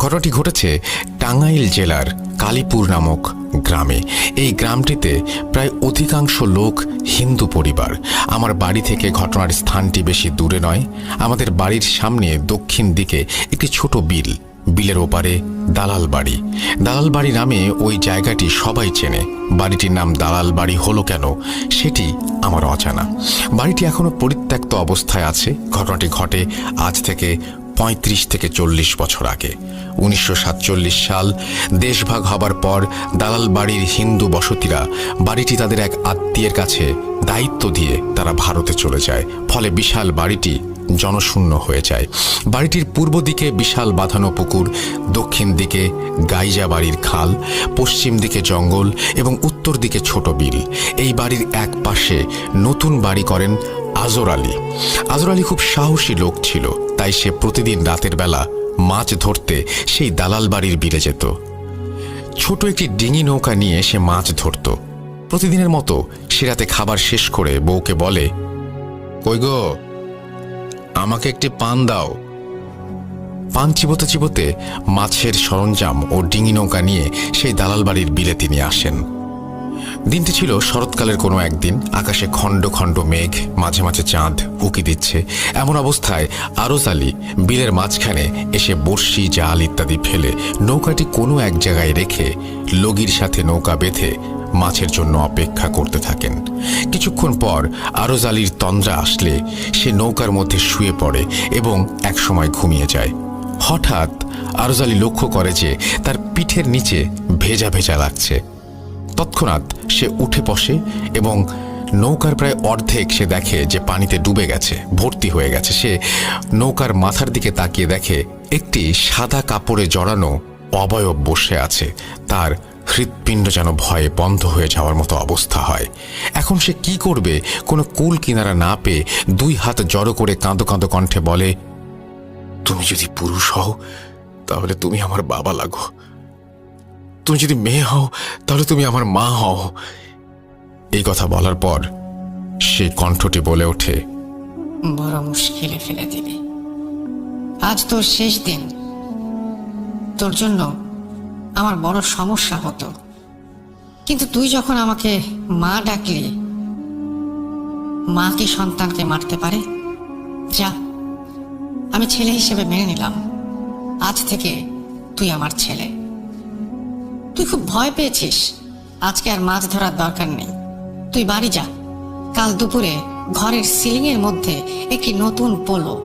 ঘটনাটি ঘটেছে টাঙ্গাইল জেলার কালীপুর নামক গ্রামে। এই গ্রামটিতে প্রায় অধিকাংশ লোক হিন্দু পরিবার। আমার বাড়ি থেকে ঘটনার স্থানটি বেশি দূরে নয়। আমাদের বাড়ির সামনে দক্ষিণ দিকে একটি ছোট বিল, বিলের ওপারে দালাল বাড়ি। দালাল বাড়ি নামে ওই জায়গাটি সবাই চেনে। বাড়িটির নাম দালাল বাড়ি হলো কেন সেটি আমার অজানা। বাড়িটি এখনো পরিত্যক্ত অবস্থায় আছে। ঘটনাটি ঘটে আজ থেকে ৩৫ থেকে ৪০ বছর আগে। ১৯৪৭ সাল দেশভাগ হবার পর দালাল বাড়ির হিন্দু বসতিরা বাড়িটি তাদের এক আত্মীয়ের কাছে দায়িত্ব দিয়ে তারা ভারতে চলে যায়। ফলে বিশাল বাড়িটি জনশূন্য হয়ে যায়। বাড়িটির পূর্ব দিকে বিশাল বাঁধানো পুকুর, দক্ষিণ দিকে গাইজা বাড়ির খাল, পশ্চিম দিকে জঙ্গল এবং উত্তর দিকে ছোট বিল। এই বাড়ির এক পাশে নতুন বাড়ি করেন আজর আলী। আজর আলী খুব সাহসী লোক ছিল, তাই সে প্রতিদিন রাতের বেলা মাছ ধরতে সেই দালাল বাড়ির বিলে যেত। ছোট একটি ডিঙি নৌকা নিয়ে সে মাছ ধরত। প্রতিদিনের মতো সে রাতে খাবার শেষ করে বউকে বলে, কই গো, আমাকে একটি পান দাও। পান চিবোতে চিবোতে মাছের সরঞ্জাম ও ডিঙি নৌকা নিয়ে সেই দালাল বাড়ির বিলে তিনি আসেন। দিনটি ছিল শরৎকালের কোনো একদিন। আকাশে খণ্ড খণ্ড মেঘ, মাঝে মাঝে চাঁদ উঁকি দিচ্ছে। এমন অবস্থায় আরজ আলী বিলের মাঝখানে এসে বড়শি, জাল ইত্যাদি ফেলে নৌকাটি কোনো এক জায়গায় রেখে লগির সাথে নৌকা বেঁধে মাছের জন্য অপেক্ষা করতে থাকেন। কিছুক্ষণ পর আরজ আলীর তন্দ্রা আসলে সে নৌকার মধ্যে শুয়ে পড়ে এবং একসময় ঘুমিয়ে যায়। হঠাৎ আরজ আলী লক্ষ্য করে যে তার পিঠের নিচে ভেজা ভেজা লাগছে। তৎক্ষণাৎ সে উঠে বসে এবং নৌকার প্রায় অর্ধেক সে দেখে যে পানিতে ডুবে গেছে, ভর্তি হয়ে গেছে। সে নৌকার মাথার দিকে তাকিয়ে দেখে একটি সাদা কাপড়ে জড়ানো অবয়ব বসে আছে। তার হৃৎপিণ্ড যেন ভয়ে বন্ধ হয়ে যাওয়ার মতো অবস্থা হয়। এখন সে কি করবে কোনো কুল কিনারা না পেয়ে দুই হাত জড়ো করে কাঁদো কাঁদো কণ্ঠে বলে, তুমি যদি পুরুষ হও তাহলে তুমি আমার বাবা লাগো, তুমি যদি মেয়ে হও তাহলে তুমি আমার মা হও। এই কথা বলার পর সেই কণ্ঠটি বলে ওঠে, বড় মুশকিলে ফেলে দিবি। আজ তোর শেষ দিন। তোর জন্য আমার বড় সমস্যা হতো, কিন্তু তুই যখন আমাকে মা ডাকলি, মা কি সন্তানকে মারতে পারে? যা, আমি ছেলে হিসেবে মেনে নিলাম। আজ থেকে তুই আমার ছেলে। তুই খুব ভয় পেয়েছিস, আজকে আর মাছ ধরার দরকার নেই। তুই বাড়ি যা। কাল দুপুরে ঘরের সিলিং এর মধ্যে একটি নতুন পোলো